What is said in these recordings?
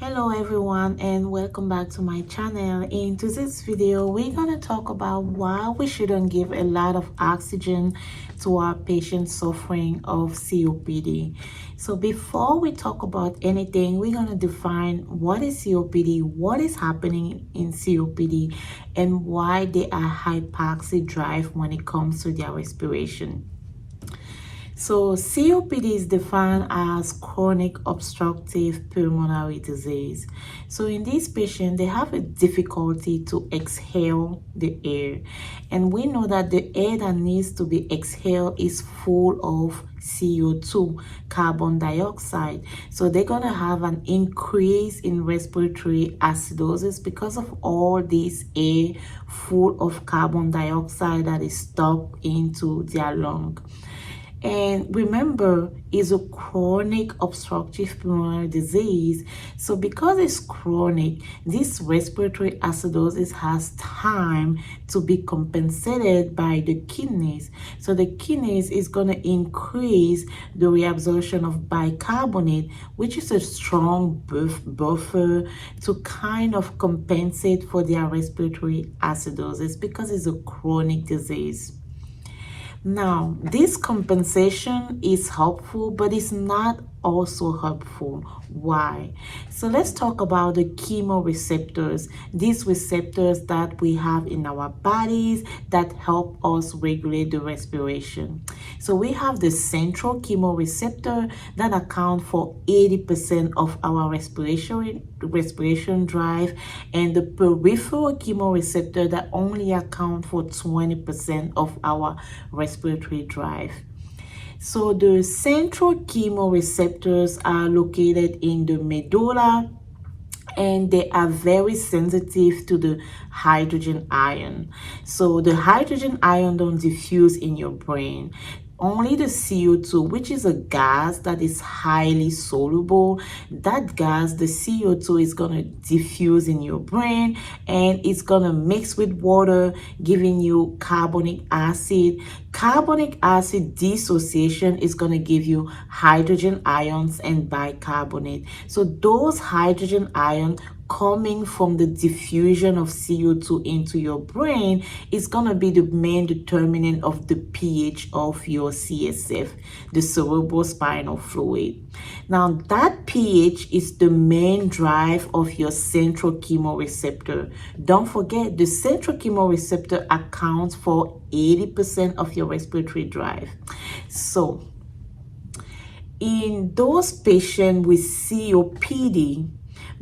Hello everyone and welcome back to my channel. In today's video we're going to talk about why we shouldn't give a lot of oxygen to our patients suffering of COPD. So before we talk about anything, we're going to define what is COPD, what is happening in COPD, and why they are hypoxic drive when it comes to their respiration. So COPD is defined as chronic obstructive pulmonary disease. So in this patient, they have a difficulty to exhale the air. And we know that the air that needs to be exhaled is full of CO2, carbon dioxide. So they're going to have an increase in respiratory acidosis because of all this air full of carbon dioxide that is stuck into their lung. And remember, it's a chronic obstructive pulmonary disease. So because it's chronic, this respiratory acidosis has time to be compensated by the kidneys. So the kidneys is going to increase the reabsorption of bicarbonate, which is a strong buffer to kind of compensate for their respiratory acidosis because it's a chronic disease. Now, this compensation is helpful, but it's not also helpful. Why? So let's talk about the chemoreceptors, these receptors that we have in our bodies that help us regulate the respiration. So we have the central chemoreceptor that account for 80% of our respiration drive, and the peripheral chemoreceptor that only account for 20% of our respiratory drive. So the central chemoreceptors are located in the medulla, and they are very sensitive to the hydrogen ion. So the hydrogen ion don't diffuse in your brain. Only the CO2, which is a gas that is highly soluble, that gas, the CO2, is going to diffuse in your brain, and it's going to mix with water, giving you carbonic acid. Carbonic acid dissociation is going to give you hydrogen ions and bicarbonate. So those hydrogen ions coming from the diffusion of CO2 into your brain is going to be the main determinant of the pH of your CSF, the cerebrospinal fluid. Now, that pH is the main drive of your central chemoreceptor. Don't forget, the central chemoreceptor accounts for 80% of your respiratory drive. So, in those patients with COPD,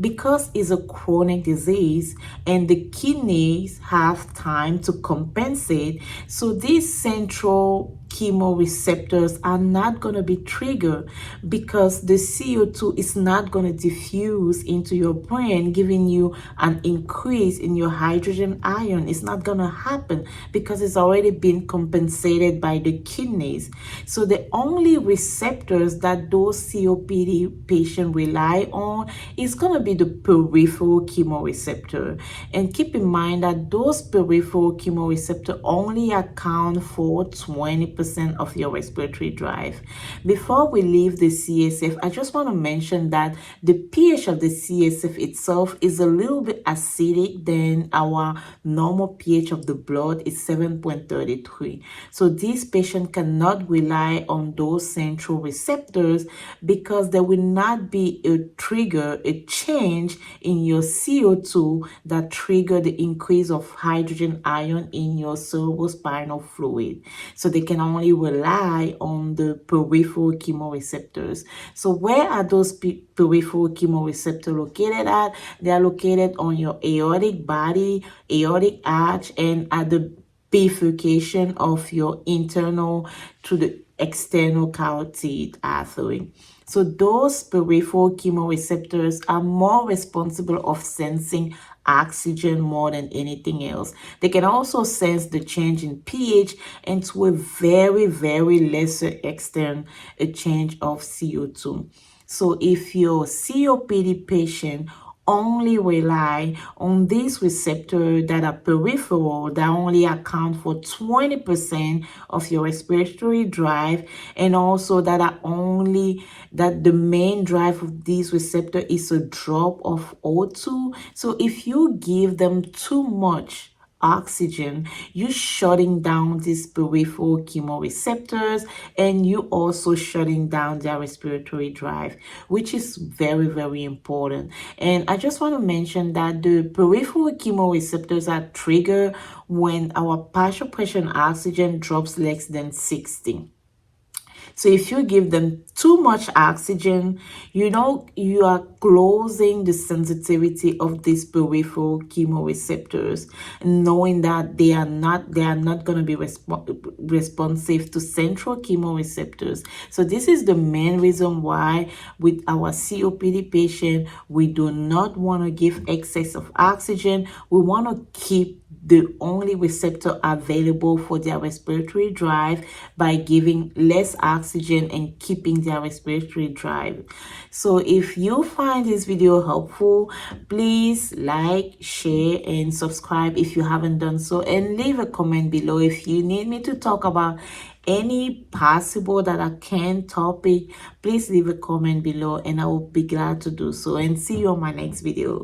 because it's a chronic disease and the kidneys have time to compensate, so these central chemoreceptors are not going to be triggered because the CO2 is not going to diffuse into your brain, giving you an increase in your hydrogen ion. It's not going to happen because it's already been compensated by the kidneys. So the only receptors that those COPD patients rely on is going to be the peripheral chemoreceptor. And keep in mind that those peripheral chemoreceptors only account for 20% of your respiratory drive. Before we leave the CSF, I just want to mention that the pH of the CSF itself is a little bit acidic than our normal pH of the blood. It's 7.33. So this patient cannot rely on those central receptors because there will not be a trigger, a change in your CO2 that trigger the increase of hydrogen ion in your cerebrospinal fluid. So they can only rely on the peripheral chemoreceptors. So where are those peripheral chemoreceptors located at? They are located on your aortic body, aortic arch, and at the bifurcation of your internal to the external carotid artery. So those peripheral chemoreceptors are more responsible of sensing oxygen more than anything else. They can also sense the change in pH, and to a very, very lesser extent, a change of CO2. So if your COPD patient only rely on these receptors that are peripheral, that only account for 20% of your respiratory drive, and also that the main drive of these receptors is a drop of O2. So if you give them too much oxygen, you shutting down these peripheral chemoreceptors, and you also shutting down their respiratory drive, which is very, very important. And I just want to mention that the peripheral chemoreceptors are triggered when our partial pressure oxygen drops less than 60. So if you give them too much oxygen, you are closing the sensitivity of these peripheral chemoreceptors, knowing that they are not going to be responsive to central chemoreceptors. So this is the main reason why with our COPD patient, we do not want to give excess of oxygen. We want to keep the only receptor available for their respiratory drive by giving less oxygen and keeping their respiratory drive. So if you find this video helpful, please like, share, and subscribe if you haven't done so, and leave a comment below if you need me to talk about any possible that I can topic. Please leave a comment below and I will be glad to do so, and see you on my next video.